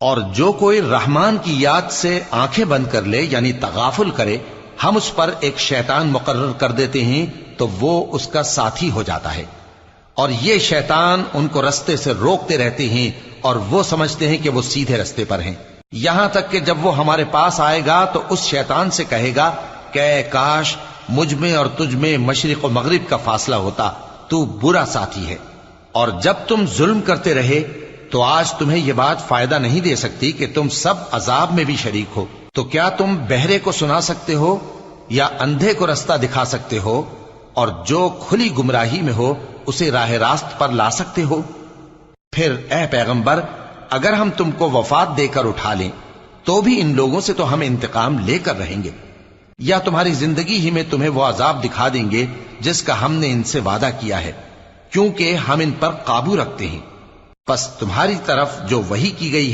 और जो कोई रहमान की याद से आंखें बंद कर ले यानी तगाफुल करे, हम उस पर एक शैतान मुकर्रर कर देते हैं तो वो उसका साथी हो जाता है। और ये शैतान उनको रास्ते से रोकते रहते हैं और वो समझते हैं कि वो सीधे रास्ते पर हैं। यहां तक कि जब वो हमारे पास आएगा तो उस शैतान से कहेगा कि काश मुझ में और तुझ में मशरिक और मगरिब का फासला होता, तू बुरा साथी है। और जब तुम जुल्म करते रहे तो आज तुम्हें यह बात फायदा नहीं दे सकती कि तुम सब अजाब में भी शरीक हो। तो क्या तुम बहरे को सुना सकते हो या अंधे को रास्ता दिखा सकते हो, और जो खुली गुमराही में हो उसे राह रास्त पर ला सकते हो? फिर ए पैगंबर, अगर हम तुमको वफात देकर उठा लें तो भी इन लोगों से तो हम इंतकाम लेकर रहेंगे, या तुम्हारी जिंदगी ही में तुम्हें वो अजाब दिखा देंगे जिसका हमने इनसे वादा किया है, क्योंकि हम इन पर काबू रखते हैं। बस तुम्हारी तरफ जो वही की गई है